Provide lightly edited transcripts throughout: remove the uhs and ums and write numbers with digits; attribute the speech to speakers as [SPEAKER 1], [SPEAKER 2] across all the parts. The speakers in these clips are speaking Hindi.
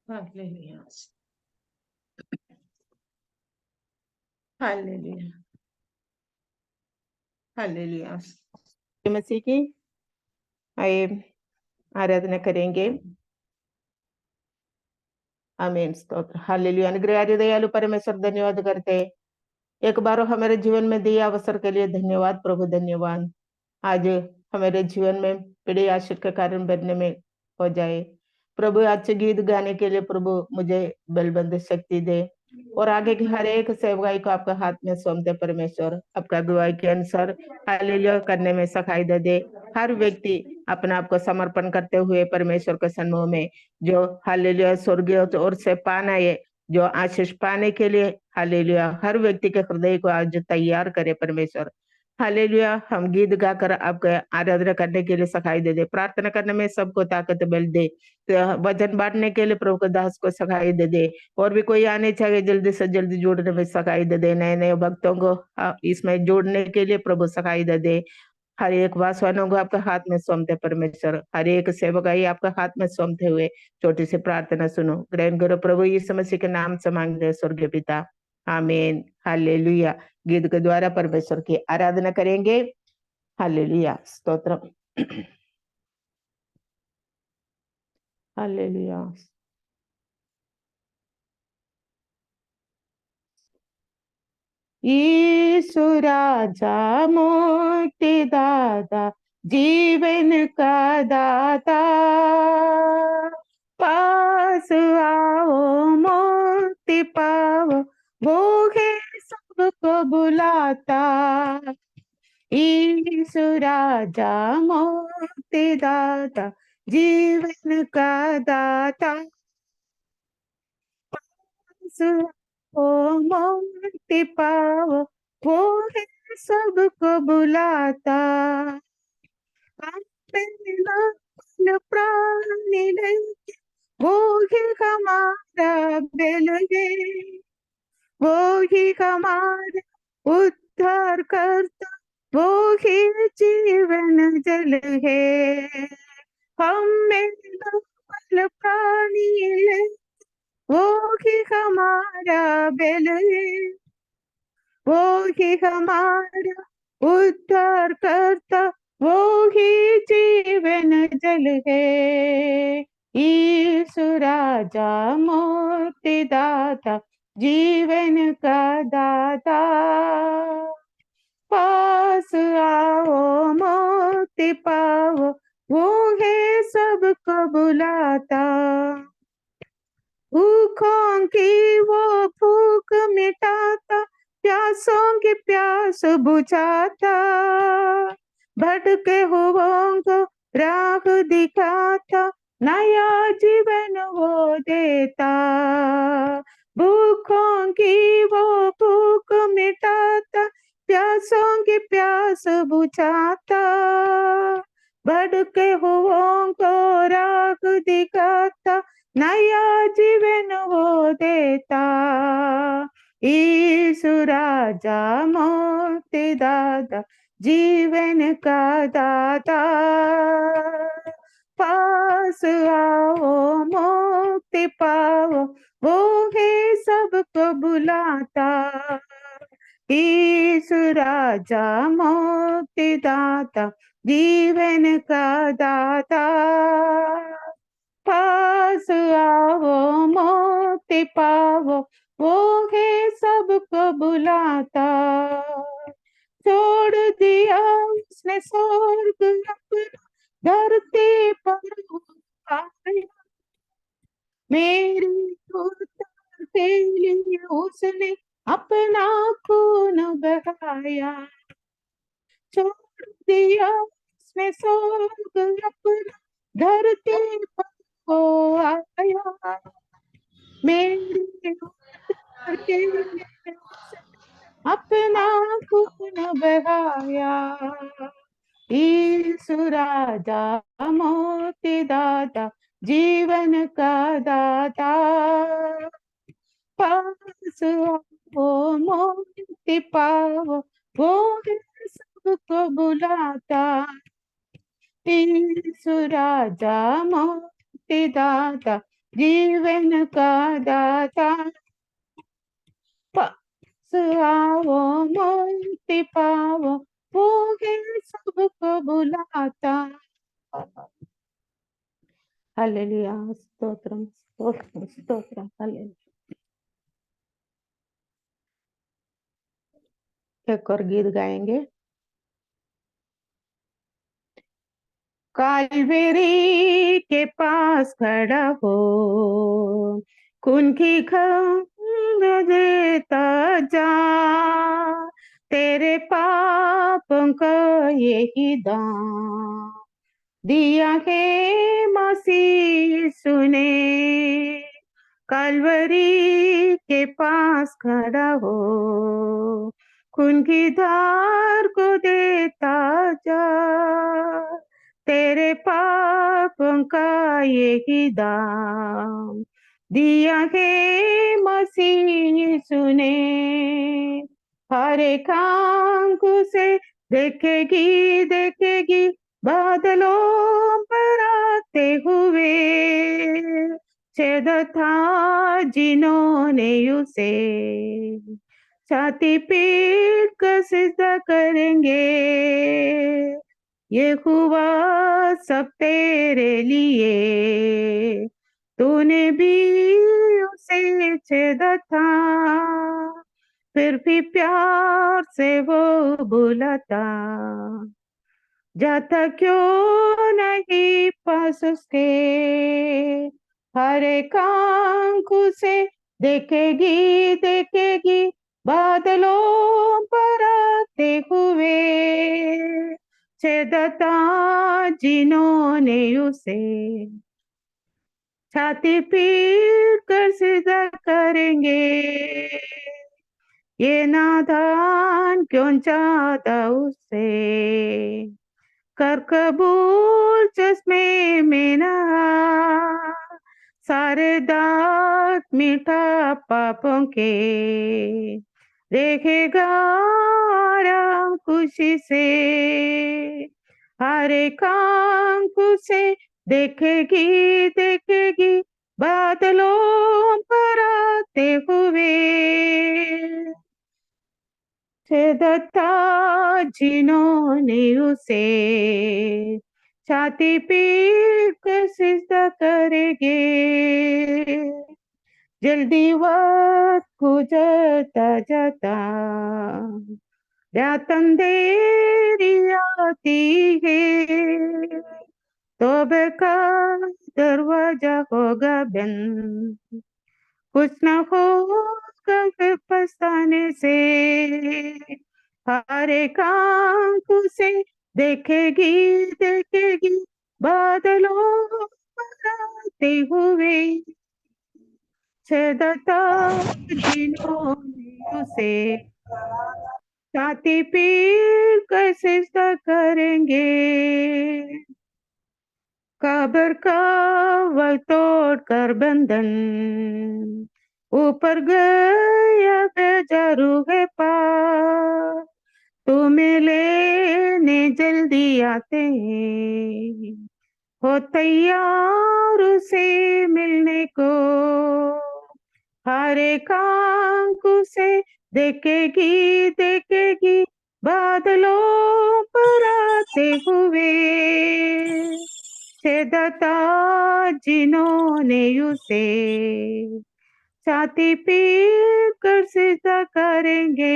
[SPEAKER 1] Hallelujah, hallelujah, hallelujah. मसीह की आइए आराधना करेंगे। आमीन। स्तोत्र। हालेलुया। अनुग्रहकारी दयालु परमेश्वर, धन्यवाद करते हैं एक बार हमारे जीवन में दिए अवसर के लिए। धन्यवाद प्रभु, धन्यवाद। आज हमारे जीवन में बड़े आशीष का कारण बनने में हो जाए प्रभु। अच्छे गीत गाने के लिए प्रभु मुझे बलबंद शक्ति दे, और आगे की हर एक सेवकाई को आपका हाथ में सौंपते परमेश्वर। आपका गवाही के अनुसार हालेलुया करने में सखाई दे। हर व्यक्ति अपना आप को समर्पण करते हुए परमेश्वर के सन्मुख में, जो हालेलुया स्वर्गीय ओर से पाना है, जो आशीष पाने के लिए हालेलुया हर व्यक्ति के हृदय को आज तैयार करे परमेश्वर। हालेलुया। हम गीत गाकर आपको आराधना करने के लिए सखाई दे। प्रार्थना करने में सबको ताकत बल दे। तो वचन बांटने के लिए प्रभु को दास को सखाई दे। और भी कोई आने चाहिए जल्दी से जल्दी जोड़ने में सखाई दे। नए नए भक्तों को इसमें जोड़ने के लिए प्रभु सखाई दे। हर एक वासवानों को आपका हाथ में सौंपते परमेश्वर। हर एक सेवक आई आपका हाथ में सौंपते हुए छोटी सी प्रार्थना सुनो, ग्रहण करो प्रभु यीशु मसीह के नाम से मांगते स्वर्गीय पिता, आमीन। हालेलुया। गीत के द्वारा परमेश्वर की आराधना करेंगे। हालेलुया। स्तोत्र। हालेलुया। यीशु राजा मुक्ति दाता, जीवन का दाता, पास आओ मुक्ति पाओ, वो है सबको बुलाता। यीशु राजा मुक्ति दाता, जीवन का दाता, ओ मुक्ति पाओ, वो है सबको बुलाता। प्राणी नहीं, वो ही हमारा बेल है, वो ही हमारा उद्धार करता, वो ही जीवन जल है। हमें प्राणी है, वो ही हमारा बेल है, वो ही हमारा उद्धार करता, वो ही जीवन जल है। यीशु राजा मुक्ति दाता, जीवन का दाता, पास आओ मुक्ति पाओ, वो है सबको बुलाता। भूखों की वो भूख मिटाता, प्यासों की प्यास बुझाता, भटके हुओं को राह दिखाता, नया जीवन वो देता। भूखों की वो भूख मिटाता, प्यासों की प्यास बुझाता, भटके हुओं को राह दिखाता, नया जीवन वो देता। यीशु राजा मुक्ति दाता, जीवन का दाता, पास आओ मुक्ति पाओ, वो है सबको बुलाता। यीशु राजा मुक्ति दाता, जीवन का दाता, पास आओ मुक्ति पाओ, वो है सबको बुलाता। छोड़ दिया उसने स्वर्ग अपना, धरती पर आया, मेरी उद्धार के लिए उसने अपना खून बहाया। छोड़ दिया उसने स्वर्ग अपना, धरती पर वो आया, मेरी उद्धार के लिए उसने अपना खून बहाया। यीशु राजा मुक्ति दाता, जीवन का दाता, पास आओ मुक्ति पाओ, वो है सबको बुलाता। यीशु राजा मुक्ति दाता, जीवन का दाता, पास आओ मुक्ति पाओ, वो है सबको बुलाता। Hallelujah, stotram stotram stotram, hallelujah. एक और गीत गाएंगे। कालवेरी के पास खड़ा हो, खून की खंड देता जा, तेरे पापों का यही दाम दिया है मसीह सुने। कलवरी के पास खड़ा हो, खून की धार को देता जा, तेरे पापों का यही दाम दिया है मसीह सुने। हर एक आंख से देखेगी देखेगी, बादलों पर आते हुए, छेदा था जिन्होंने उसे, छाती पीट कर सिजदा करेंगे। ये हुआ सब तेरे लिए, तूने भी उसे छेदा था, फिर भी प्यार से वो बुलाता, जाता क्यों नहीं पास उसके। हर एक आंख से देखेगी देखेगी, बादलों पर आते हुए, छेदता जिन्होंने उसे, छाती पीट कर सिजदा करेंगे। ये नादान क्यों चाहता उससे, कर कबूल चश्मे में नहा, सारे दाग मीठा पापों के, देखेगा आराम खुशी से। हर एक आंख से देखेगी देखेगी, बादलों पर आते हुए, छेदता जिन्होंने उसे, छाती पीट कर सिजदा करेंगे। जल्दी वक्त गुजरता जाता, रात अंधेरी आती है, तौबे का दरवाजा होगा बंद, कुछ न होगा फिर पछताने से। हर एक आंख से देखेगी देखेगी, बादलों पर आते हुए, छेदता जिन्होंने उसे, छाती पीट कर सिजदा करेंगे। कब्र का वह तोड़ कर बंधन, ऊपर गया बेजारू है पार, तुम्हें लेने जल्दी आते हैं, हो तैयार उसे मिलने को। हर एक आंख से देखेगी देखेगी, बादलों पर आते हुए, छेदता जिन्होंने उसे, छाती पीट कर सिजदा करेंगे।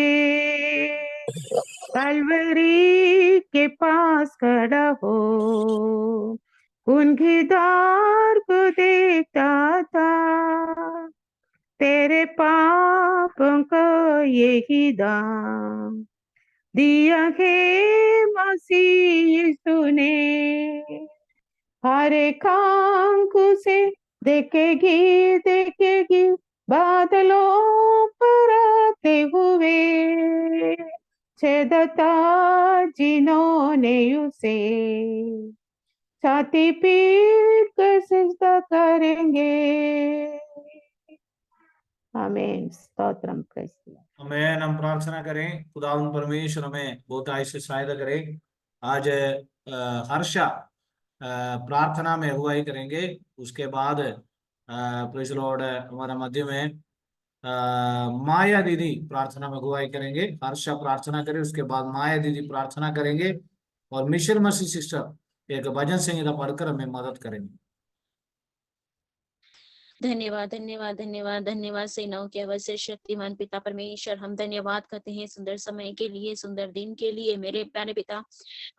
[SPEAKER 1] कलवरी के पास खड़ा हो, उनकी दार को देखता था, तेरे पापों को यही दाम दिया है मसीह यीशु ने। हर एक आंख से देखेगी देखेगी, बादलों पर आते हुए, छेदता जिन्होंने उसे, छाती पीट कर सिजदा करेंगे। आमीन, स्तोत्रम, प्रेज द लॉर्ड।
[SPEAKER 2] हमें हम प्रार्थना करें, खुदावंद परमेश्वर हमें बहुत आयसे सहायता करे। आज हर्षा प्रार्थना में अगुवाई करेंगे, उसके बाद प्रेज लॉर्ड। हमारा मध्य में माया दीदी प्रार्थना में अगुवाई करेंगे। हर्षा प्रार्थना करें, उसके बाद माया दीदी प्रार्थना करेंगे और मिशेल मसीह सिस्टर एक भजन संगीता पढ़कर हमें मदद करेंगे।
[SPEAKER 3] धन्यवाद धन्यवाद धन्यवाद धन्यवाद सेनाओं के अवश्य शक्तिमान पिता परमेश्वर, हम धन्यवाद करते हैं सुंदर समय के लिए, सुंदर दिन के लिए। मेरे प्यारे पिता,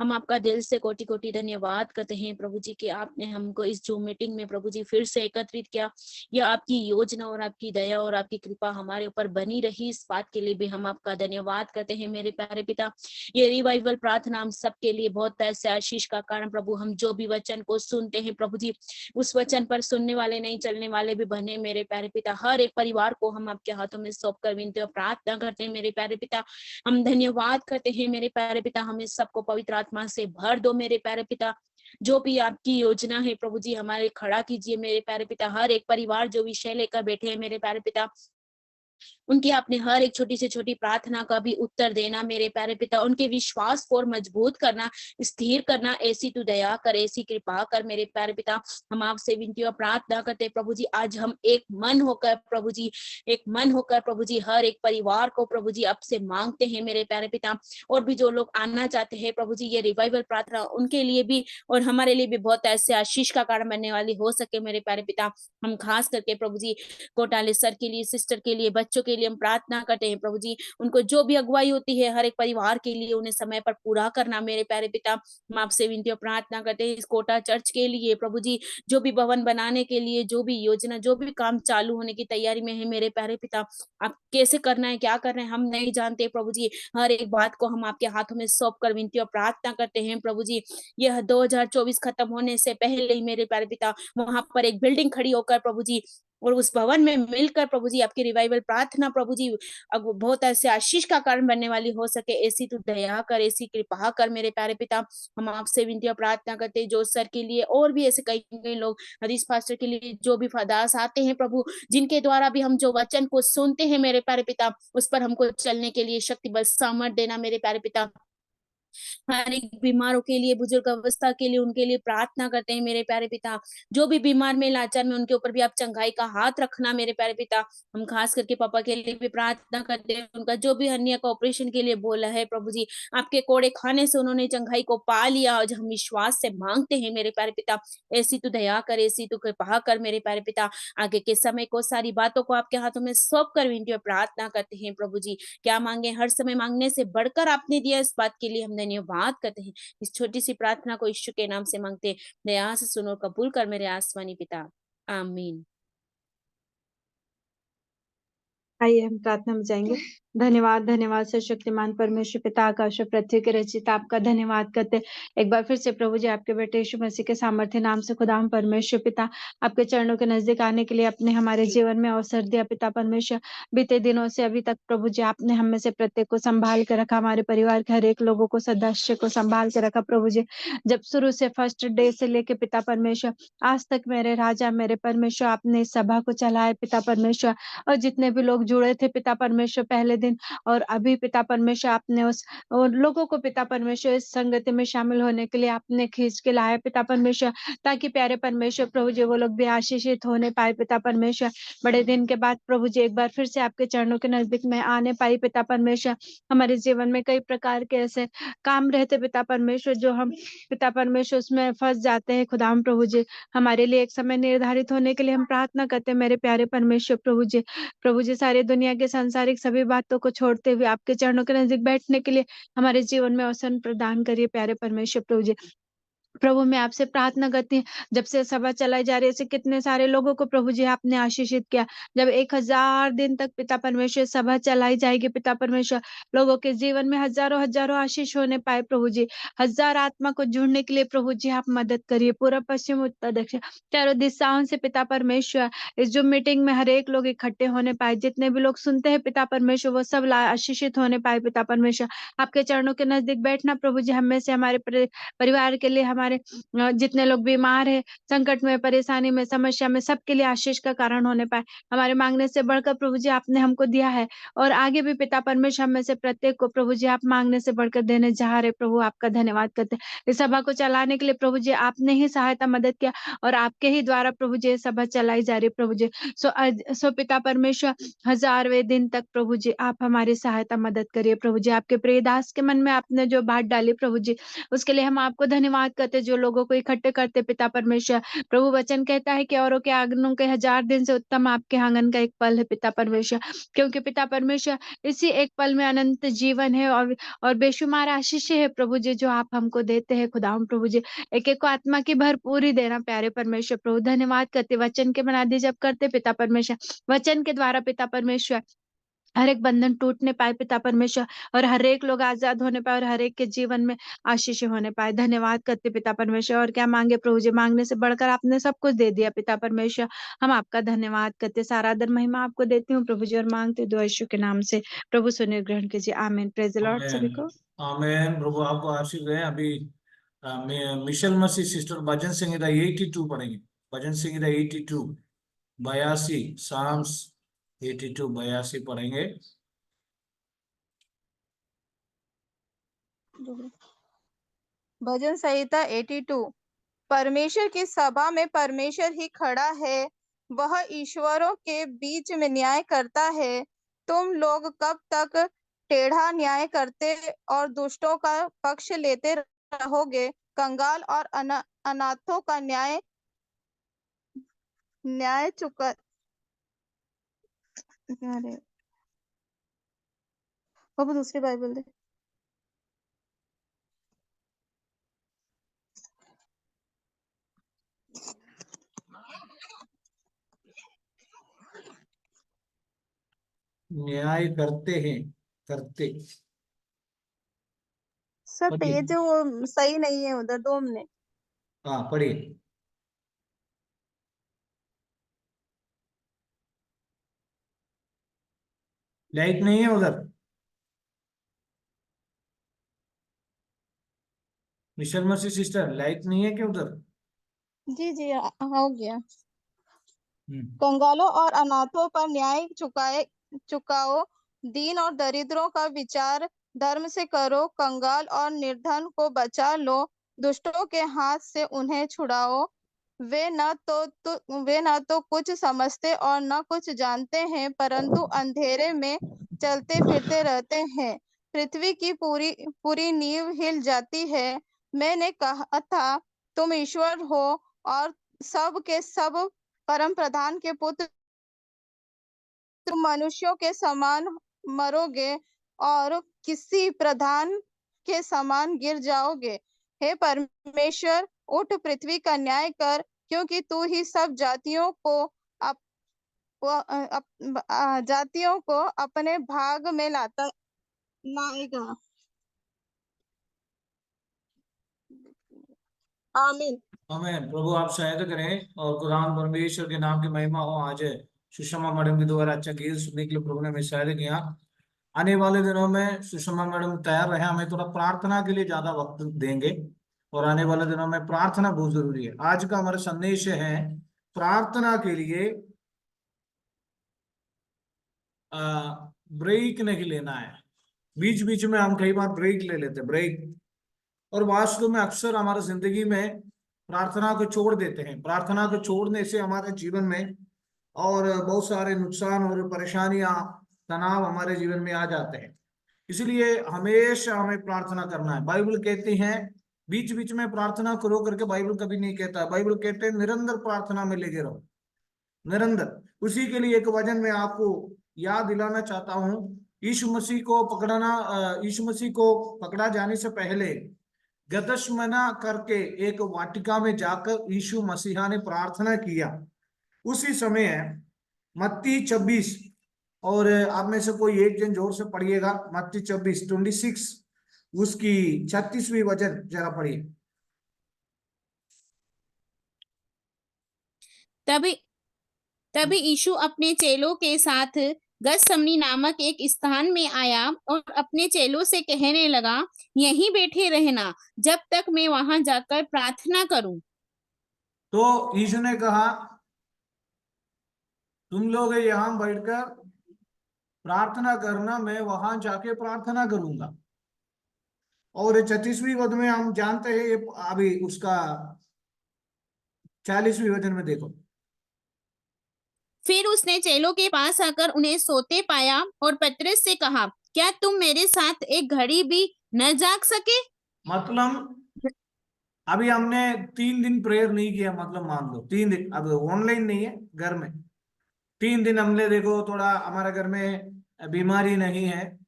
[SPEAKER 3] हम आपका दिल से कोटि कोटि धन्यवाद करते हैं प्रभु जी कि आपने हमको इस जूम मीटिंग में प्रभु जी फिर से एकत्रित किया। यह आपकी योजना और आपकी दया और आपकी कृपा हमारे ऊपर बनी रही, इस बात के लिए भी हम आपका धन्यवाद करते हैं मेरे प्यारे पिता। ये रिवाइवल प्रार्थना हम सबके लिए बहुत ऐसे आशीष का कारण प्रभु। हम जो भी वचन को सुनते हैं प्रभु जी, उस वचन पर सुनने वाले नहीं चलने वाले भी बने मेरे प्यारे पिता। हर एक परिवार को हम आपके हाथों में सौंप कर विनती और प्रार्थना करते हैं मेरे प्यारे पिता। हम धन्यवाद करते हैं मेरे प्यारे पिता, हमें सबको पवित्र आत्मा से भर दो मेरे प्यारे पिता। जो भी आपकी योजना है प्रभु जी हमारे खड़ा कीजिए मेरे प्यारे पिता। हर एक परिवार जो विषय लेकर बैठे हैं मेरे प्यारे पिता, उनकी आपने हर एक छोटी से छोटी प्रार्थना का भी उत्तर देना मेरे प्यारे पिता। उनके विश्वास को और मजबूत करना, स्थिर करना, ऐसी तू दया कर, ऐसी कृपा कर मेरे प्यारे पिता। हम आपसे विनती और प्रार्थना करते प्रभु जी, आज हम एक मन होकर प्रभु जी, एक मन होकर प्रभु जी हर एक परिवार को प्रभु जी आपसे मांगते हैं मेरे प्यारे पिता। और भी जो लोग आना चाहते हैं प्रभु जी, ये रिवाइवल प्रार्थना उनके लिए भी और हमारे लिए भी बहुत ऐसे आशीष का कारण बनने वाली हो सके मेरे प्यारे पिता। हम खास करके प्रभु जी कोटाले सर के लिए, सिस्टर के लिए, बच्चों के लिए हम प्रार्थना करते हैं प्रभु जी। उनको जो भी अगुवाई होती है हर एक परिवार के लिए, उन्हें समय पर पूरा करना मेरे प्यारे पिता। हम आपसे विनती और प्रार्थना करते हैं इस कोटा चर्च के लिए प्रभु जी, जो भी भवन बनाने के लिए, जो भी योजना, जो भी काम चालू होने की तैयारी में है मेरे प्यारे पिता। आप कैसे करना है, क्या करना है हम नहीं जानते प्रभु जी। हर एक बात को हम आपके हाथों में सौंप कर विनती और प्रार्थना करते हैं प्रभु जी। यह 2024 खत्म होने से पहले ही मेरे प्यारे पिता वहां पर एक बिल्डिंग खड़ी होकर प्रभु जी और उस भवन में मिलकर प्रभु जी आपकी रिवाइवल प्रार्थना प्रभु जी अब बहुत ऐसे आशीष का कारण बनने वाली हो सके, ऐसी तू दया कर, ऐसी कृपा कर मेरे प्यारे पिता। हम आपसे विनती और प्रार्थना करते हैं जो सर के लिए और भी ऐसे कई कई लोग हरीश पास्टर के लिए जो भी फदास आते हैं प्रभु, जिनके द्वारा भी हम जो वचन को सुनते हैं मेरे प्यारे पिता, उस पर हमको चलने के लिए शक्ति बल सामर्थ देना मेरे प्यारे पिता। हर एक बीमारों के लिए, बुजुर्ग अवस्था के लिए, उनके लिए प्रार्थना करते हैं मेरे प्यारे पिता। जो भी बीमार में, लाचार में, उनके ऊपर भी आप चंगाई का हाथ रखना मेरे प्यारे पिता। हम खास करके पापा के लिए भी प्रार्थना करते हैं, उनका जो भी हर्निया का ऑपरेशन के लिए बोला है प्रभु जी, आपके कोड़े खाने से उन्होंने चंगाई को पा लिया। आज हम विश्वास से मांगते हैं मेरे प्यारे पिता, ऐसी तू दया कर, ऐसी तू कृपा कर मेरे प्यारे पिता। आगे के समय को, सारी बातों को आपके हाथों में सौंप कर विनती और प्रार्थना करते हैं प्रभु जी। क्या मांगे, हर समय मांगने से बढ़कर आपने दिया, इस बात के लिए हम धन्यवाद करते हैं। इस छोटी सी प्रार्थना को यीशु के नाम से मांगते हैं, दया से सुनो, कबूल कर मेरे आसमानी पिता, आमीन।
[SPEAKER 4] आइए हम प्रार्थना में जाएंगे। धन्यवाद धन्यवाद सर्वशक्तिमान परमेश्वर पिता आकाश और पृथ्वी के रचिता, आपका धन्यवाद करते एक बार फिर से प्रभु जी आपके बेटे यीशु मसीह के सामर्थ्य नाम से खुदा हम परमेश्वर पिता आपके चरणों के नजदीक आने के लिए आपने हमारे जीवन में अवसर दिया पिता परमेश्वर। बीते दिनों से अभी तक प्रभु जी आपने हम में से प्रत्येक को संभाल के रखा, हमारे परिवार के हर एक लोगों को, सदस्य को संभाल के रखा प्रभु जी। जब शुरू से फर्स्ट डे से लेके पिता परमेश्वर आज तक मेरे राजा मेरे परमेश्वर आपने इस सभा को चलाए पिता परमेश्वर। और जितने भी लोग जुड़े थे पिता परमेश्वर पहले दिन और अभी पिता परमेश्वर आपने उस और लोगों को पिता परमेश्वर इस संगति में शामिल होने के लिए आपने खींच के लाया पिता परमेश्वर, ताकि प्यारे परमेश्वर प्रभु जी वो लोग भी आशीषित होने पाए पिता परमेश्वर। बड़े दिन के बाद प्रभु जी एक बार फिर से आपके चरणों के नजदीक में आने पाई पिता परमेश्वर। हमारे जीवन में कई प्रकार के ऐसे काम रहते पिता परमेश्वर जो हम पिता परमेश्वर उसमें फंस जाते हैं खुदा हम प्रभु जी। हमारे लिए एक समय निर्धारित होने के लिए हम प्रार्थना करते हैं मेरे प्यारे परमेश्वर प्रभु जी। प्रभु जी सारी दुनिया के सांसारिक सभी बातों को छोड़ते हुए आपके चरणों के नजदीक बैठने के लिए हमारे जीवन में अवसर प्रदान करिए प्यारे परमेश्वर प्रभु जी। प्रभु मैं आपसे प्रार्थना करती हूँ, जब से सभा चलाई जा रही है, ऐसे कितने सारे लोगों को प्रभु जी आपने आशीषित किया। जब 1000 दिन तक पिता परमेश्वर सभा चलाई जाएगी पिता परमेश्वर, लोगों के जीवन में हजारों हजारों आशीष होने पाए प्रभु जी। 1000 आत्मा को जुड़ने के लिए प्रभु जी आप मदद करिए। पूर्व पश्चिम उत्तर दक्षिण चारों दिशाओं से पिता परमेश्वर इस जो मीटिंग में हर एक लोग इकट्ठे होने पाए, जितने भी लोग सुनते हैं पिता परमेश्वर वो सब आशीषित होने पाए पिता परमेश्वर। आपके चरणों के नजदीक बैठना प्रभु जी, हमें से हमारे परिवार के लिए, हमारे हमारे जितने लोग बीमार है, संकट में, परेशानी में, समस्या में, सबके लिए आशीष का कारण होने पाए। हमारे मांगने से बढ़कर प्रभु जी आपने हमको दिया है और आगे भी पिता परमेश्वर हम में से प्रत्येक को प्रभु जी आप मांगने से बढ़कर देने जा रहे। प्रभु आपका धन्यवाद करते हैं। इस सभा को चलाने के लिए प्रभु जी आपने ही सहायता मदद किया और आपके ही द्वारा प्रभु जी ये सभा चलाई जा रही प्रभु जी। सो पिता परमेश्वर 1000वें दिन तक प्रभु जी आप हमारी सहायता मदद करिए प्रभु जी। आपके प्रिय दास के मन में आपने जो बात डाली प्रभु जी, उसके लिए हम आपको धन्यवाद करते, जो लोगों को इकट्ठे करते पिता परमेश्वर। प्रभु वचन कहता है कि औरों के आंगनों के 1000 दिन से उत्तम आपके आंगन का एक पल है पिता परमेश्वर, क्योंकि पिता परमेश्वर इसी एक पल में अनंत जीवन है और बेशुमार आशीष है प्रभु जी जो आप हमको देते हैं खुदाम प्रभु जी। एक एक को आत्मा की भरपूरी देना प्यारे परमेश्वर प्रभु। धन्यवाद करते वचन के मनादी जब करते पिता परमेश्वर, वचन के द्वारा पिता परमेश्वर हर एक बंधन टूटने पाए पिता परमेश्वर और हर एक लोग आजाद होने पाए और हर एक के जीवन में आशीष होने पाए। धन्यवाद करते पिता परमेश्वर। और क्या मांगे प्रभु जी, मांगने से बढ़कर आपने सब कुछ दे दिया पिता परमेश्वर। हम आपका धन्यवाद करते, सारा आदर महिमा आपको देती हूँ प्रभु जी और मांगती हूँ दुआ यीशु के नाम से। प्रभु सुनिए, ग्रहण कीजिए। आमीन। प्रेज द लॉर्ड सभी को।
[SPEAKER 2] आमेन। प्रभु आपको आशीष दे। अभी मिशेल मसीह सिस्टर भजन संहिता 82 पढ़ेंगे। भजन संहिता 82 82 साम्स 82 82 पढ़ेंगे।
[SPEAKER 5] भजन संहिता 82। परमेश्वर की सभा में परमेश्वर ही खड़ा है, वह ईश्वरों के बीच में न्याय करता है। तुम लोग कब तक टेढ़ा न्याय करते और दुष्टों का पक्ष लेते रहोगे? कंगाल और अनाथों का न्याय चुका। अरे वो दूसरी बाइबल दे।
[SPEAKER 2] न्याय करते हैं, करते।
[SPEAKER 5] सर
[SPEAKER 2] पढ़िए।
[SPEAKER 5] पेज वो सही नहीं है उधर, 2 मिनट।
[SPEAKER 2] हाँ पढ़िए। लाइट नहीं है उधर? मिशेल मसीह सिस्टर लाइट नहीं है क्या उधर?
[SPEAKER 5] जी जी हो गया। कंगालों और अनाथों पर न्याय चुकाओ, दीन और दरिद्रों का विचार धर्म से करो। कंगाल और निर्धन को बचा लो, दुष्टों के हाथ से उन्हें छुड़ाओ। वे न तो कुछ समझते और न कुछ जानते हैं, परंतु अंधेरे में चलते फिरते रहते हैं। पृथ्वी की पूरी नींव हिल जाती है। मैंने कहा था तुम ईश्वर हो और सब के सब परम प्रधान के पुत्र, तुम मनुष्यों के समान मरोगे और किसी प्रधान के समान गिर जाओगे। हे परमेश्वर, उठ पृथ्वी का न्याय कर, क्योंकि तू ही सब जातियों को अपने भाग में लाएगा। आमीन।
[SPEAKER 2] आमीन। प्रभु आप सहायता करें और कुरान परमेश्वर के नाम की महिमा हो। आज सुषमा मैडम के द्वारा अच्छा गीत सुनने के लिए प्रभु ने हमें सहायता किया। आने वाले दिनों में सुषमा मैडम तैयार रहे, हमें थोड़ा प्रार्थना के लिए ज्यादा वक्त देंगे और आने वाले दिनों में प्रार्थना बहुत जरूरी है। आज का हमारा संदेश है प्रार्थना के लिए ब्रेक नहीं लेना है। बीच बीच में हम कई बार ब्रेक ले लेते, ब्रेक, और वास्तव में अक्सर हमारी जिंदगी में प्रार्थना को छोड़ देते हैं। प्रार्थना को छोड़ने से हमारे जीवन में और बहुत सारे नुकसान और परेशानियां, तनाव हमारे जीवन में आ जाते हैं। इसलिए हमेशा हमें प्रार्थना करना है। बाइबल कहती है बीच बीच में प्रार्थना करो करके बाइबल कभी नहीं कहता। बाइबल कहते हैं निरंतर प्रार्थना में लगे रहो, निरंतर। उसी के लिए एक वचन में आपको याद दिलाना चाहता हूँ। यीशु मसीह को पकड़ा जाने से पहले गतशमना करके एक वाटिका में जाकर यीशु मसीहा ने प्रार्थना किया। उसी समय मत्ती 26, और आप में से कोई एक जन जोर से पढ़िएगा। मत्ती 26 उसकी 36वीं वचन जरा पढ़िए।
[SPEAKER 3] तभी यीशु अपने चेलों के साथ
[SPEAKER 6] गतसमनी नामक एक स्थान में आया और अपने चेलों से कहने लगा, यहीं बैठे रहना जब तक मैं वहां जाकर प्रार्थना करूं।
[SPEAKER 2] तो यीशु ने कहा, तुम लोग यहाँ बैठकर प्रार्थना करना, मैं वहां जाके प्रार्थना करूंगा। और 36वीं पद में हम जानते हैं, ये अभी उसका 40वीं वचन में देखो।
[SPEAKER 6] फिर उसने चेलों के पास आकर उन्हें सोते पाया और पतरस से कहा, क्या तुम मेरे साथ एक घड़ी भी न जाग सके?
[SPEAKER 2] मतलब अभी हमने 3 दिन प्रेयर नहीं किया, मतलब मान लो 3 दिन, अब ऑनलाइन नहीं है, घर में 3 दिन हमने देखो, थोड़ा हमारे घर में बीमारी नहीं है,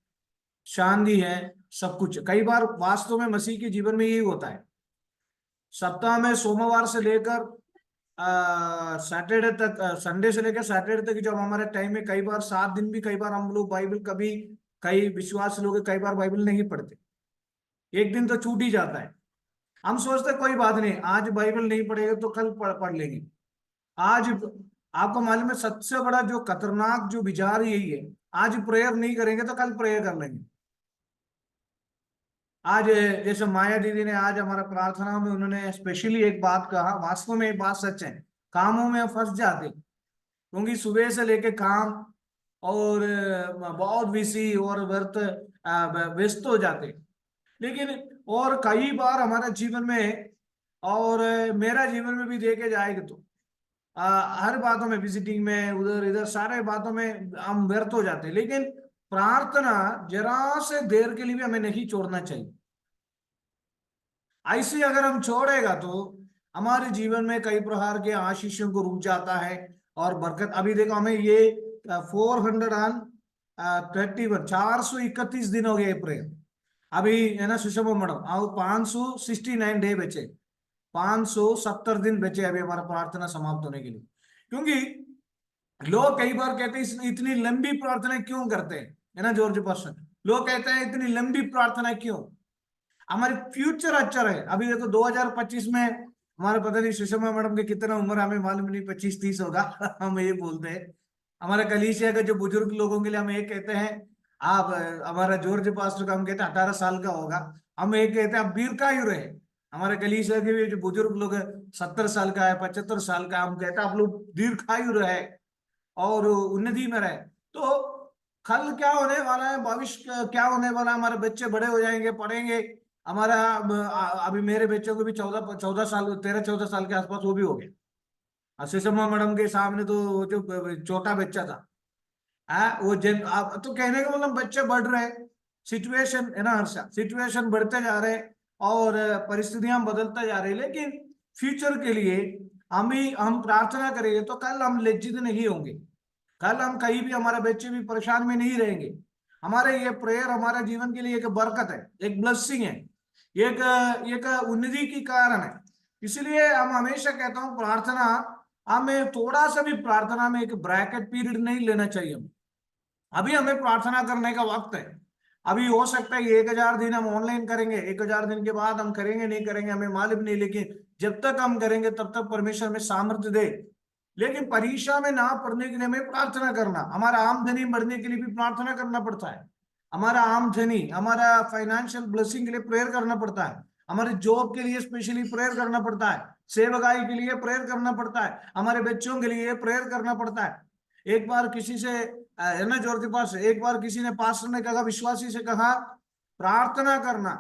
[SPEAKER 2] शांति है, सब कुछ। कई बार वास्तव में मसीह के जीवन में यही होता है। सप्ताह में सोमवार से लेकर सैटरडे तक, संडे से लेकर सैटरडे तक जब हमारे टाइम में कई बार 7 दिन भी, कई बार हम लोग बाइबल, कभी कई विश्वास लोग कई बार बाइबल नहीं पढ़ते, एक दिन तो छूट ही जाता है। हम सोचते कोई बात नहीं, आज बाइबल नहीं पढ़ेगा तो कल पढ़ लेंगे। आज आपको मालूम है सबसे बड़ा जो खतरनाक जो विचार यही है, आज प्रेयर नहीं करेंगे तो कल प्रेयर कर लेंगे। आज जैसे माया दीदी ने आज हमारा प्रार्थना में उन्होंने स्पेशली एक बात कहा, वास्तव में एक बात सच है, कामों में फंस जाते, क्योंकि सुबह से लेके काम और बहुत बिजी और व्यस्त हो जाते। लेकिन और कई बार हमारे जीवन में और मेरा जीवन में भी देखे जाएगा तो हर बातों में, विजिटिंग में, उधर इधर सारे बातों में हम व्यर्थ हो जाते हैं। लेकिन प्रार्थना जरा से देर के लिए भी हमें नहीं छोड़ना चाहिए। ऐसे अगर हम छोड़ेगा तो हमारे जीवन में कई प्रकार के आशीषों को रुक जाता है और बरकत। अभी देखो हमें ये 431 दिन हो गए प्रेयर, अभी है ना सुषमा मैडम, और 569 डे बचे, 570 दिन बचे अभी हमारा प्रार्थना समाप्त होने के लिए। क्योंकि लोग कई बार कहते हैं इतनी लंबी प्रार्थना क्यों करते हैं, है ना जॉर्ज पर्सन, लोग कहते हैं इतनी लंबी प्रार्थना क्यों। हमारी फ्यूचर अच्छा रहे। अभी देखो 2025 में हमारे पता नहीं सुषमा मैडम के कितना उम्र हमें मालूम नहीं, 25-30 होगा हम ये बोलते हैं। हमारे कलीसिया के जो बुजुर्ग लोगों के लिए हम एक कहते हैं, आप हमारा जॉर्ज पास्टर का हम कहते हैं 18 साल का होगा, हम एक कहते हैं आप दीर्घायु रहे। हमारे कलीसिया के भी जो बुजुर्ग लोग 70 साल का है, 75 साल का, हम कहते हैं आप लोग दीर्घायु रहे और उन्नति में रहे। तो कल क्या होने वाला है, भविष्य क्या होने वाला है, हमारे बच्चे बड़े हो जाएंगे, पढ़ेंगे। हमारा अभी मेरे बच्चों को भी 14 साल, 13-14 साल के आसपास वो भी हो गए। सुषमा मैडम के सामने तो जो छोटा बच्चा था, वो तो कहने का मतलब बच्चे बढ़ रहे, सिचुएशन है ना हर्षा, सिचुएशन बढ़ते जा रहे और परिस्थितियां बदलते जा रही। लेकिन फ्यूचर के लिए हम प्रार्थना करेंगे तो कल हम लज्जित नहीं होंगे, कल हम कहीं भी, हमारे बच्चे भी परेशान में नहीं रहेंगे। हमारे ये प्रेयर हमारे जीवन के लिए एक बरकत है, एक ब्लेसिंग है, एक उन्नति की कारण है। इसलिए हम हमेशा कहता हूँ प्रार्थना, हमें थोड़ा सा भी प्रार्थना में एक ब्रैकेट पीरियड नहीं लेना चाहिए। अभी हमें प्रार्थना करने का वक्त है। अभी हो सकता है 1000 दिन हम ऑनलाइन करेंगे, 1000 दिन के बाद हम करेंगे नहीं करेंगे हमें मालूम नहीं, लेकिन जब तक हम करेंगे तब तक परमेश्वर हमें सामर्थ्य दे। लेकिन परीक्षा में ना पढ़ने के लिए हमें प्रार्थना करना, हमारा आमदनी बढ़ने के लिए भी प्रार्थना करना पड़ता है, हमारा आमदनी, हमारा फाइनेंशियल ब्लेसिंग के लिए प्रेयर करना पड़ता है, हमारे जॉब के लिए स्पेशली प्रेयर करना पड़ता है, सेवकाई के लिए प्रेयर करना पड़ता है, हमारे बच्चों के लिए प्रेयर करना पड़ता है। एक बार किसी से है ना जॉर्ज पास, एक बार किसी ने पास्टर ने कहा, विश्वासी से कहा प्रार्थना करना,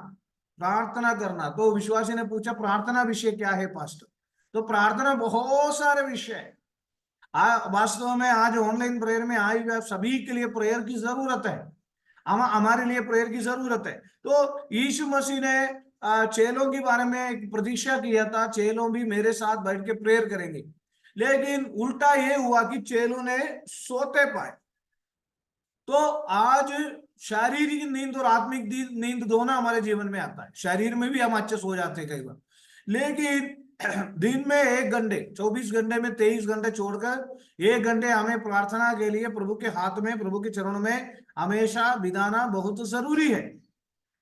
[SPEAKER 2] प्रार्थना करना। तो विश्वासी ने पूछा प्रार्थना विषय क्या है पास्टर? तो प्रार्थना बहुत सारे विषय है। वास्तव में आज ऑनलाइन प्रेयर में आई हुई सभी के लिए प्रेयर की जरूरत है, हमारे लिए प्रेयर की जरूरत है। तो यीशु मसीह ने चेलों के बारे में एक प्रतीक्षा किया था, चेलों भी मेरे साथ बैठ के प्रेयर करेंगे। लेकिन उल्टा ये हुआ कि चेलों ने सोते पाए। तो आज शारीरिक नींद और आत्मिक नींद दोनों हमारे जीवन में आता है। शरीर में भी हम अच्छे सो जाते हैं कई बार, लेकिन दिन में 1 घंटे, 24 घंटे में 23 घंटे छोड़कर 1 घंटे हमें प्रार्थना के लिए प्रभु के हाथ में, प्रभु के चरणों में हमेशा बिताना बहुत जरूरी है।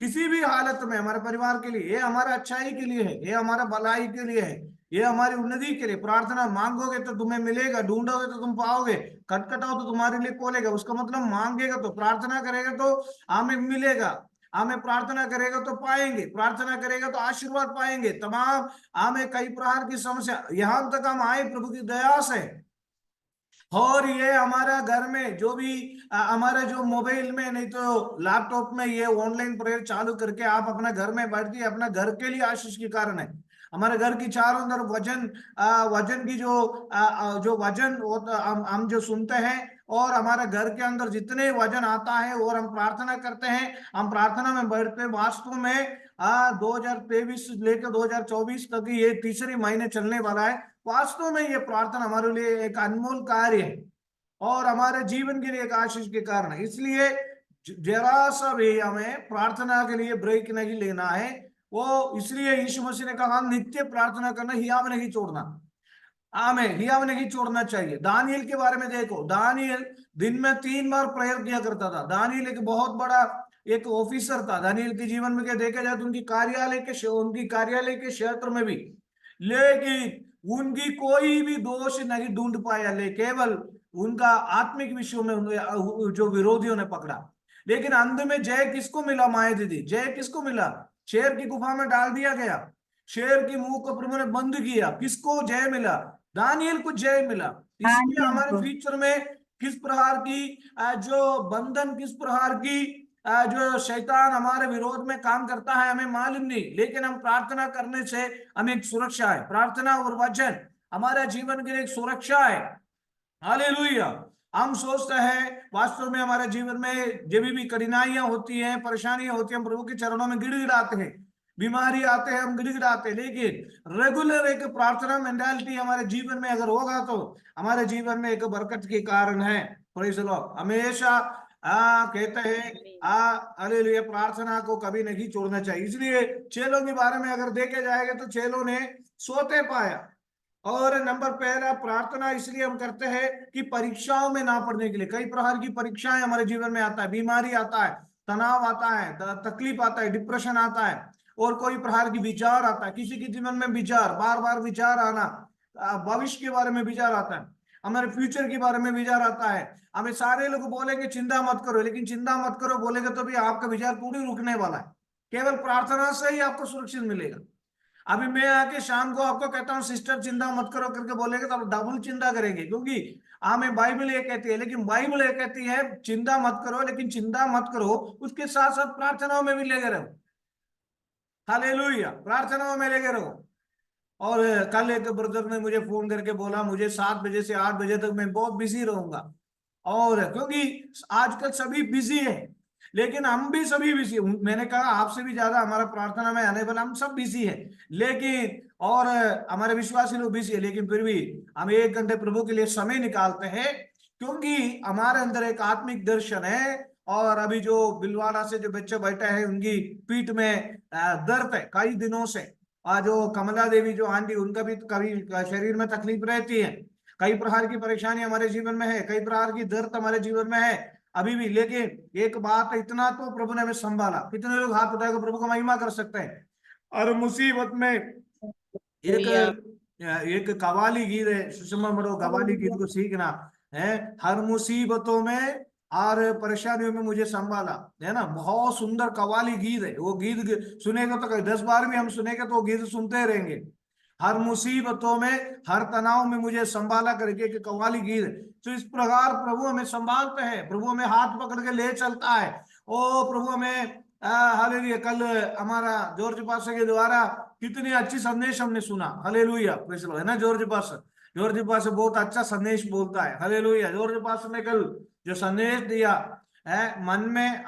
[SPEAKER 2] किसी भी हालत में हमारे परिवार के लिए, ये हमारा अच्छाई के लिए है, ये हमारा भलाई के लिए है, ये हमारी उन्नति के लिए प्रार्थना। मांगोगे तो तुम्हें मिलेगा, ढूंढोगे तो तुम पाओगे, खटखटाओ तो तुम्हारे लिए खोलेगा। उसका मतलब मांगेगा तो, प्रार्थना करेगा तो हमें मिलेगा, हमें प्रार्थना करेगा तो पाएंगे, प्रार्थना करेगा तो आशीर्वाद पाएंगे। तमाम हमें कई प्रकार की समस्या, यहां तक हम आए प्रभु की दया से। और ये हमारा घर में जो भी हमारे जो मोबाइल में नहीं तो लैपटॉप में ये ऑनलाइन प्रेयर चालू करके आप अपना घर में बैठ के अपना घर के लिए आशीष के कारण है। हमारे घर की चारों तरफ वजन की जो वजन हम जो सुनते हैं, और हमारे घर के अंदर जितने वजन आता है और हम प्रार्थना करते हैं, हम प्रार्थना में बैठते हैं। वास्तव में 2023 लेकर 2024 तक ये तीसरी महीने चलने वाला है। वास्तव में ये प्रार्थना हमारे लिए एक अनमोल कार्य है और हमारे जीवन के लिए एक आशीष के कारण है। इसलिए जरा सा भी हमें प्रार्थना के लिए ब्रेक नहीं लेना है। वो इसलिए यीशु मसीह ने कहा नित्य प्रार्थना करना, हियाव नहीं छोड़ना। हमें हियाव नहीं छोड़ना चाहिए। दानियल के बारे में देखो, दानियल दिन में 3 बार प्रेयर किया करता था। दानियल एक बहुत बड़ा एक ऑफिसर था। दानियल के जीवन में क्या देखा जाए तो उनकी कार्यालय के क्षेत्र में भी, लेकिन उनकी कोई भी दोष नहीं ढूंढ पाया, ले केवल उनका आत्मिक विषयों में जो विरोधियों ने पकड़ा। लेकिन अंत में जय किसको मिला? माया दीदी, जय किसको मिला? शेर की गुफा में डाल दिया गया, शेर की मुंह को प्रभु ने बंद किया, किसको जय मिला? दानियल को जय मिला। इसलिए हमारे फ्यूचर में किस प्रकार की जो बंधन, किस प्रकार की जो शैतान हमारे विरोध में काम करता है हमें मालूम नहीं, लेकिन हम प्रार्थना करने से हमें एक सुरक्षा है। प्रार्थना और वचन हमारे जीवन के लिए एक सुरक्षा है। हालेलुया। हम सोचते हैं वास्तव में हमारे जीवन में जब भी कठिनाइयां होती हैं, परेशानियां होती हैं, हम प्रभु के चरणों में गिड़गिड़ाते हैं, बीमारी आते हैं हम गिड़गिड़ाते हैं, लेकिन रेगुलर एक प्रार्थना मेंटालिटी हमारे जीवन में अगर होगा तो हमारे जीवन में एक बरकत के कारण है। Praise the Lord. हमेशा कहते हैं हालेलुया, प्रार्थना को कभी नहीं छोड़ना चाहिए। इसलिए चेलों के बारे में अगर देखे जाएगा तो चेलों ने सोते पाया। और नंबर पहला, प्रार्थना इसलिए हम करते हैं कि परीक्षाओं में ना पड़ने के लिए। कई प्रकार की परीक्षाएं हमारे जीवन में आता है, बीमारी आता है, तनाव आता है, तकलीफ आता है, डिप्रेशन आता है, और कोई प्रकार की विचार आता है। किसी के जीवन में विचार, बार बार विचार आना, भविष्य के बारे में विचार आता है, हमारे फ्यूचर के बारे में विचार आता है। हमें सारे लोग बोलेंगे चिंता मत करो, लेकिन चिंता मत करो बोलेंगे तो भी आपका विचार पूरी रुकने वाला है। केवल प्रार्थना से ही आपको सुरक्षित मिलेगा। अभी मैं आके शाम को आपको कहता हूँ सिस्टर चिंता मत करो करके बोलेंगे तो आप डबल चिंता करेंगे, क्योंकि हमें बाइबल ये कहती है, लेकिन बाइबल ये कहती है चिंता मत करो, लेकिन चिंता मत करो उसके साथ साथ प्रार्थनाओं में भी लगे रहो। हालेलुया, प्रार्थनाओं में लगे रहो। और कल एक ब्रदर ने मुझे फोन करके बोला मुझे 7 बजे से 8 बजे तक मैं बहुत बिजी रहूंगा, और क्योंकि आजकल सभी बिजी है, लेकिन हम भी सभी बिजी। मैंने कहा आपसे भी ज्यादा हमारा प्रार्थना में आने वाला, हम सब बिजी है, लेकिन और हमारे विश्वासी लोग बिजी है, लेकिन फिर भी हम 1 घंटे प्रभु के लिए समय निकालते हैं, क्योंकि हमारे अंदर एक आत्मिक दर्शन है। और अभी जो बिलवाड़ा से जो बच्चे बैठे हैं उनकी पीठ में दर्द है कई दिनों से, और जो कमला देवी जो आंटी, उनका भी कभी शरीर में तकलीफ रहती है, कई प्रकार की परेशानी हमारे जीवन में है, कई प्रकार की दर्द हमारे जीवन में है अभी भी। लेकिन एक बात, इतना तो प्रभु ने हमें संभाला। कितने लोग हाथ उठाकर प्रभु का महिमा कर सकते हैं? और मुसीबत में एक कवाली गीत है, सुषमा मरो कवाली गीत को सीखना है। हर मुसीबतों में और परेशानियों में मुझे संभाला, है ना, बहुत सुंदर कवाली गीत है। वो गीत सुनेगा तो 10 बार भी हम सुनेगा तो वो गीत सुनते रहेंगे। हर मुसीबतों में, हर तनाव में मुझे संभाला करके एक कव्वाली गीत। तो इस प्रकार प्रभु हमें संभालते हैं, प्रभु हमें हाथ पकड़ के ले चलता है। ओ प्रभु हमें हालेलुया। कल हमारा जॉर्ज पास्टर के द्वारा कितनी अच्छी संदेश हमने सुना, हालेलुया, प्रेज़ द लॉर्ड, है ना। जॉर्ज पास्टर बहुत अच्छा संदेश बोलता है, हालेलुया। जॉर्ज पास्टर ने कल जो संदेश दिया है, मन में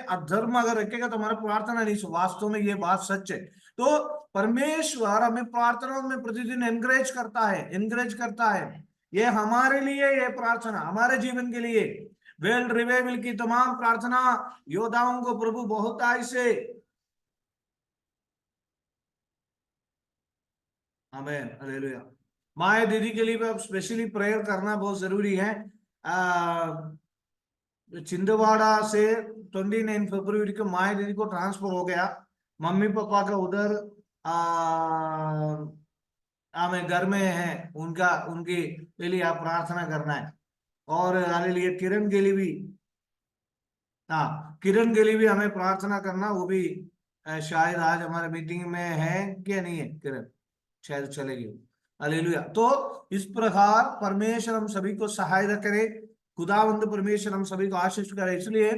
[SPEAKER 2] अधर्म अगर रखेगा तो हमारा प्रार्थना नहीं। वास्तव में ये बात सच है। तो परमेश्वर हमें प्रार्थना में प्रतिदिन एनकरेज करता है। ये हमारे लिए, ये प्रार्थना हमारे जीवन के लिए, वर्ल्ड रिवाइवल की तमाम प्रार्थना योद्धाओं को प्रभु बहुत से आमीन, हालेलुया। माया दीदी के लिए अब स्पेशली प्रेयर करना बहुत जरूरी है। छिंदवाड़ा से 29 फरवरी को माया दीदी को ट्रांसफर हो गया। मम्मी पापा का उधर हमें घर में है उनका उनके लिए आप प्रार्थना करना है। और हालेलुया किरण के लिए भी, हाँ किरण के लिए भी हमें प्रार्थना करना, वो भी शायद आज हमारे मीटिंग में है क्या नहीं है किरण, शायद चलेगी। हालेलुया। तो इस प्रकार परमेश्वर हम सभी को सहायता करे, खुदावंद परमेश्वर हम सभी को आशीष करे। इसलिए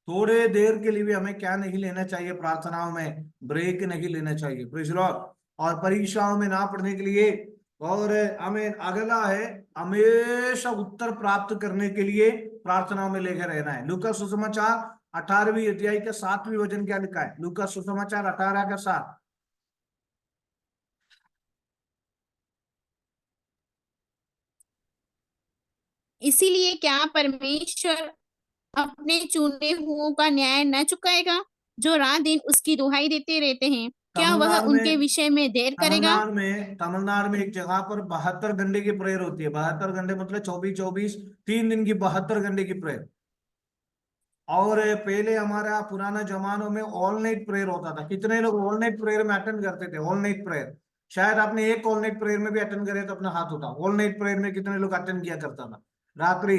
[SPEAKER 2] थोड़े देर के लिए भी हमें क्या नहीं लेना चाहिए, प्रार्थनाओं में ब्रेक नहीं लेना चाहिए। Praise Lord. और परीक्षाओं में ना पढ़ने के लिए, और हमें अगला है हमेशा उत्तर प्राप्त करने के लिए प्रार्थनाओं में लेकर रहना है। लूका सुसमाचार 18वीं अध्याय के 7वें वचन क्या लिखा है? लूका सुसमाचार 18 का 7।
[SPEAKER 6] इसीलिए क्या परमेश्वर अपने चुने हुओं का न्याय न चुकाएगा, जो रात दिन उसकी दुहाई देते रहते हैं? क्या वह
[SPEAKER 2] तमिलनाडु
[SPEAKER 6] उनके
[SPEAKER 2] में
[SPEAKER 6] विषय में देर करेगा?
[SPEAKER 2] तमिलनाडु में एक जगह पर 72 घंटे की प्रेयर होती है। 72 घंटे मतलब 24 3 दिन की 72 घंटे की प्रेयर। और पहले हमारा पुराना जमानों में ऑल नाइट प्रेयर होता था। कितने लोग ऑल नाइट प्रेयर में अटेंड करते थे? ऑल नाइट प्रेयर, शायद आपने एक ऑल नाइट प्रेयर में भी अटेंड करे तो अपना हाथ उठा। ऑल नाइट प्रेयर में कितने लोग अटेंड किया करता था? रात्रि,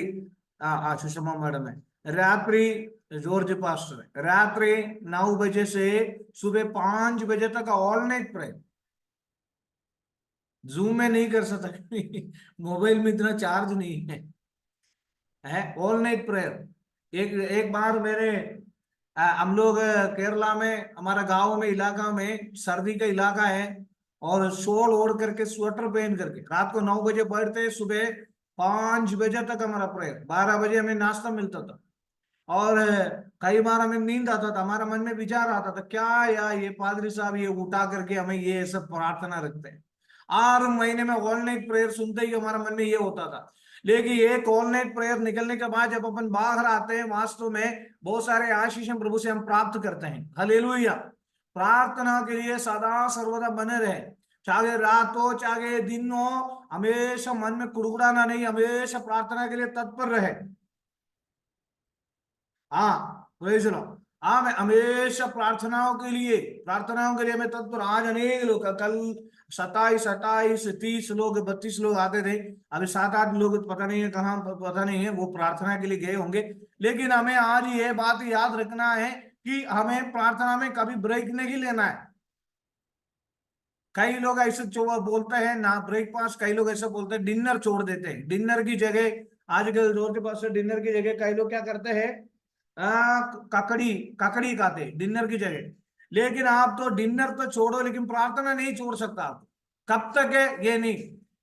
[SPEAKER 2] सुषमा मैडम है, रात्रि जॉर्ज पास्टर है, रात्रि 9 बजे से सुबह 5 बजे तक ऑल नाइट प्रेयर। जूम में नहीं कर सकता, मोबाइल में इतना चार्ज नहीं है ऑल नाइट प्रेयर। एक बार मेरे हम लोग केरला में, हमारा गांव में, इलाका में सर्दी का इलाका है, और शॉल ओढ़ करके स्वेटर पहन करके रात को 9 बजे बैठते, सुबह 5 बजे तक हमारा प्रेयर, 12 बजे हमें नाश्ता मिलता था। और कई बार हमें नींद आता था, हमारा मन में विचार आता था क्या यार ये पादरी साहब ये उठा करके हमें ये सब प्रार्थना रखते हैं। 8 महीने में ऑल नाइट प्रेयर सुनते ही हमारा मन में ये होता था। लेकिन एक ऑल नाइट प्रेयर निकलने के बाद जब अपन बाहर आते हैं, वास्तव में बहुत सारे आशीष प्रभु से हम प्राप्त करते हैं। हालेलुया। प्रार्थना के लिए सदा सर्वदा बने रहे, चाहे रात हो चाहे दिन हो, हमेशा मन में कुड़कुड़ाना नहीं, हमेशा प्रार्थना के लिए तत्पर रहे। हाँ प्रेज़ द लॉर्ड। हाँ मैं हमेशा प्रार्थनाओं के लिए मैं तत्पर। आज अनेक लोग, कल 27 30 लोग 32 लोग आते थे, अभी 7-8 लोग पता नहीं है कहाँ, पता नहीं है, वो प्रार्थना के लिए गए होंगे। लेकिन हमें आज ये बात याद रखना है कि हमें प्रार्थना में कभी ब्रेक नहीं लेना है। कई लोग ऐसे बोलते हैं ना ब्रेकफास्ट, कई लोग ऐसा बोलते हैं डिनर छोड़ देते हैं। डिनर की जगह आजकल जोर के पास डिनर की जगह कई लोग क्या करते हैं, काकड़ी खाते डिनर की जगह। लेकिन आप तो डिनर तो छोड़ो, लेकिन प्रार्थना नहीं छोड़ सकता आप। कब तक है ये नहीं,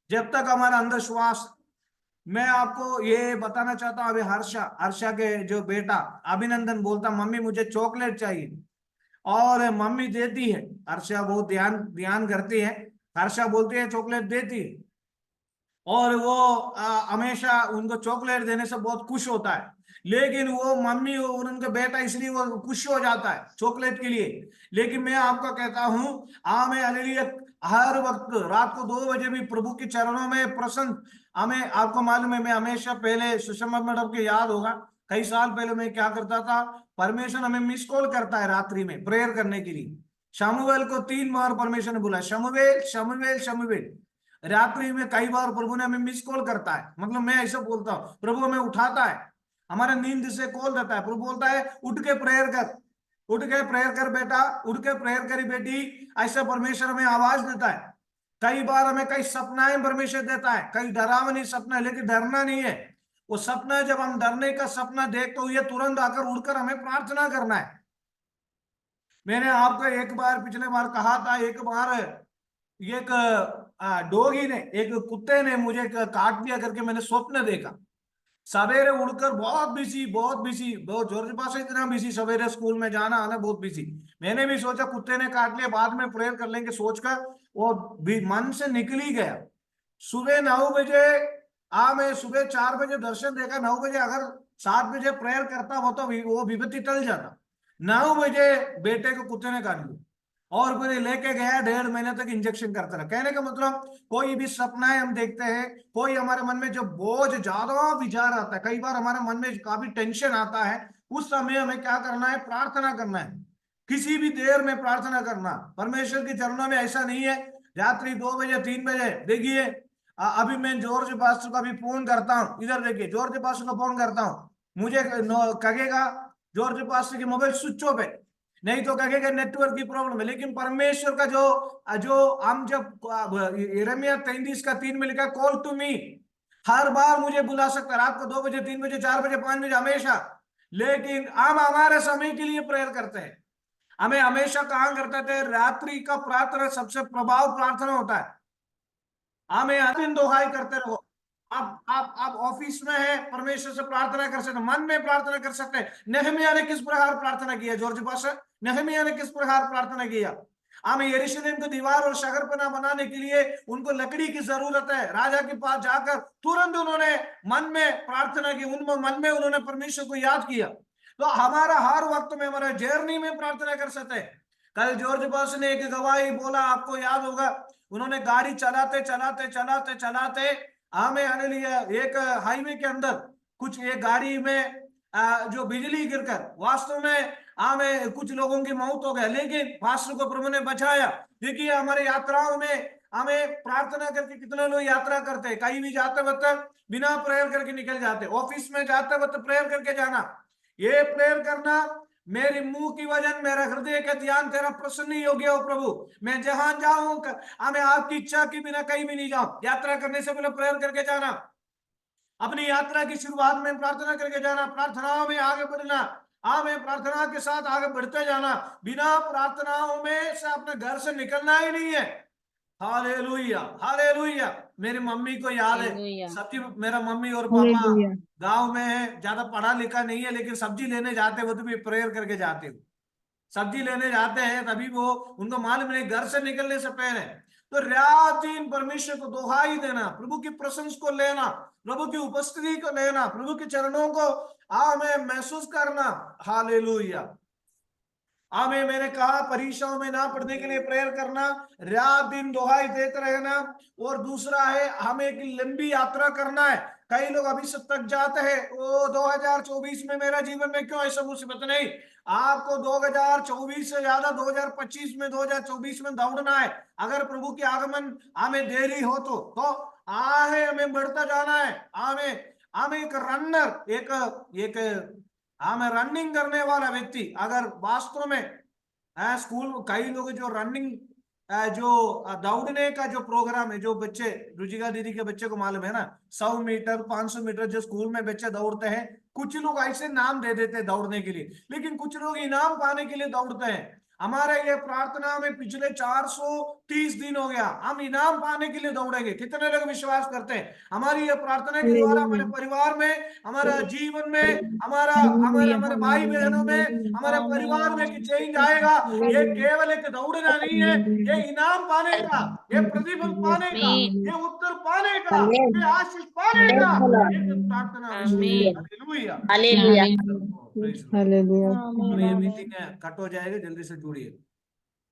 [SPEAKER 2] जब तक हमारा अंदर श्वास। मैं आपको ये बताना चाहता हूँ, अभी हर्षा के जो बेटा अभिनंदन बोलता मम्मी मुझे चॉकलेट चाहिए, और मम्मी देती है। हर्षा बहुत ध्यान करती है, हर्षा बोलती है चॉकलेट देती है, और वो हमेशा उनको चॉकलेट देने से बहुत खुश होता है। लेकिन वो मम्मी और उनका बेटा इसलिए वो खुश हो जाता है चॉकलेट के लिए। लेकिन मैं आपको कहता हूं, मैं हालेलुया हर वक्त रात को 2 बजे भी प्रभु के चरणों में प्रसन्न। हमें आपको मालूम है, मैं हमेशा पहले सुषमा मैडम के याद होगा, कई साल पहले मैं क्या करता था, परमेश्वर हमें मिस कॉल करता है रात्रि में प्रेयर करने के लिए। शमूएल को 3 बार परमेश्वर ने बुलाया, शमूएल शमूएल शमूएल। रात्रि में कई बार प्रभु ने हमें मिस कॉल करता है, मतलब मैं ऐसा बोलता हूँ, प्रभु हमें उठाता है, हमारे नींद से कॉल देता है। प्रभु बोलता है उठ के प्रेयर कर, उठ के प्रेयर कर बेटा, उठ के प्रेयर करी बेटी। ऐसा परमेश्वर हमें आवाज देता है। कई बार हमें कई सपनाएं परमेश्वर देता है, कई डरावनी सपना, लेकिन डरना नहीं है। वो सपना, जब हम डरने का सपना देखते हुए तुरंत आकर उड़कर हमें प्रार्थना करना है। मैंने आपको एक बार पिछले बार कहा था, एक बार एक डॉगी ने, एक कुत्ते ने मुझे काट दिया करके मैंने स्वप्न देखा। सवेरे उड़कर बहुत बिजी बहुत जोर से पास इतना बिजी, सवेरे स्कूल में जाना आना बहुत बिजी। मैंने भी सोचा कुत्ते ने काट लिया, बाद में प्रेयर कर लेंगे सोचकर, वो भी मन से निकल ही गया। सुबह 9 बजे मैं सुबह 4 बजे दर्शन देखा, 9 बजे अगर 7 बजे प्रेयर करता हो तो वो विपत्ति टल जाता। 9 बजे बेटे को कुत्ते ने काट लिया, और फिर लेके गया, 1.5 महीने तक इंजेक्शन करता रहा। कहने का मतलब, कोई भी सपनाएं हम देखते हैं, कोई हमारे मन में जो बोझ ज्यादा विचार आता है, कई बार हमारे मन में काफी टेंशन आता है, उस समय हमें क्या करना है, प्रार्थना करना है। किसी भी देर में प्रार्थना करना। परमेश्वर के चरणों में ऐसा नहीं है रात्रि 2 बजे 3 बजे। देखिए अभी मैं जॉर्ज पास्टर को अभी फोन करता हूँ, इधर देखिए जॉर्ज पास्टर को फोन करता हूँ, मुझे कहेगा जॉर्ज पास्टर की मोबाइल स्विच ऑफ है, नहीं तो कहेगा नेटवर्क की प्रॉब्लम है। लेकिन परमेश्वर का जो हम जब यिर्मयाह 33:3 में लिखा कॉल टू मी, हर बार मुझे बुला सकता है, रात को 2 बजे 3 बजे 4 बजे 5 बजे हमेशा। लेकिन हम हमारे समय के लिए प्रेयर करते हैं, हमें हमेशा कहा करते थे रात्रि का प्रार्थना सबसे प्रभाव प्रार्थना होता है, हमें दिन दोहाई करते रहो। आप ऑफिस में है, परमेश्वर से प्रार्थना कर सकते, मन में प्रार्थना कर सकते हैं। नहमिया ने किस प्रकार प्रार्थना किया, जॉर्ज पास्टर, नहमिया ने किस प्रकार प्रार्थना किया। हमें यरूशलेम को दीवार और शगरपना बनाने के लिए उनको लकड़ी की जरूरत है, राजा के पास जाकर तुरंत उन्होंने मन में प्रार्थना की, मन में उन्होंने परमेश्वर को याद किया। तो हमारा हर वक्त में, हमारा जर्नी में प्रार्थना कर सकते हैं। कल जॉर्ज पास्टर ने एक गवाही बोला, आपको याद होगा, उन्होंने गाड़ी चलाते चलाते चलाते चलाते हमें एक हाईवे के अंदर कुछ एक गाड़ी में जो बिजली गिरकर वास्तव में हमें कुछ लोगों की मौत हो गया, लेकिन पास्टर को प्रभु ने बचाया। देखिए हमारे यात्राओं में हमें प्रार्थना करके कितने लोग यात्रा करते हैं, कहीं भी जाते वक्त बिना प्रेयर करके निकल जाते, ऑफिस में जाते वक्त प्रेयर करके जाना। ये प्रेयर करना, मेरे मुंह की वजन, मेरा हृदय का ध्यान तेरा प्रसन्न ही हो गया हो प्रभु, मैं जहां जाऊं हमें आपकी इच्छा के बिना कहीं भी नहीं जाऊं। यात्रा करने से पहले प्रेयर करके जाना, अपनी यात्रा की शुरुआत में प्रार्थना करके जाना, प्रार्थनाओं में आगे बढ़ना, हमें प्रार्थना के साथ आगे बढ़ते जाना, बिना प्रार्थनाओं में से अपने घर से निकलना ही नहीं है। Hallelujah hallelujah. मेरी मम्मी को याद है,
[SPEAKER 3] हालेलुया।
[SPEAKER 2] सब्जी, मेरा मम्मी और पापा गांव में है, ज्यादा पढ़ा लिखा नहीं है, लेकिन सब्जी लेने जाते वो तो भी प्रेयर करके जाते हो, सब्जी लेने जाते हैं तभी वो, उनको मालूम नहीं घर से निकलने से पहले। तो रात दिन परमेश्वर को दोहाई देना, प्रभु की प्रशंसा को लेना, प्रभु की उपस्थिति को लेना, प्रभु के चरणों को हमें महसूस करना। हालेलुया। हमें, मैंने कहा परीक्षाओं में ना पढ़ने के लिए प्रेयर करना, रात दिन दोहाई देते रहना, और दूसरा है हमें एक लंबी यात्रा करना है। कई लोग अभी से तक जाते हैं, ओ 2024 में मेरा जीवन में क्यों ऐसा मुसीबत, नहीं, आपको 2024 से ज्यादा 2025 में 2024 में दौड़ना है। अगर प्रभु की आगमन हमें देरी हो तो आहे हमें बढ़ता जाना है। हमें एक रनर, एक हमें रनिंग करने वाला व्यक्ति, अगर वास्तव में स्कूल, कई लोग जो रनिंग जो दौड़ने का जो प्रोग्राम है, जो बच्चे, रुचिका दीदी के बच्चे को मालूम है ना, 100 मीटर 500 मीटर जो स्कूल में बच्चे दौड़ते हैं, कुछ लोग ऐसे नाम दे देते हैं दौड़ने के लिए, लेकिन कुछ लोग इनाम पाने के लिए दौड़ते हैं। हमारे ये प्रार्थना में पिछले 430 दिन हो गया, हम इनाम पाने के लिए दौड़ेंगे। कितने लोग विश्वास करते हैं हमारी ये प्रार्थना के द्वारा हमारे परिवार में, हमारा जीवन में, हमारे भाई बहनों में, हमारे परिवार में कि चेंज आएगा। ये केवल एक दौड़ना नहीं है, ये इनाम पाने का, ये प्रतिफल पाने का, ये उत्तर पाने का, ये आशीष पाने का एक प्रार्थना विषय है। Hallelujah
[SPEAKER 5] hallelujah.
[SPEAKER 2] Praise the Lord।
[SPEAKER 4] Hallelujah.
[SPEAKER 2] और ये मीटिंग है कट हो जाएगा, जल्दी से जुड़िए।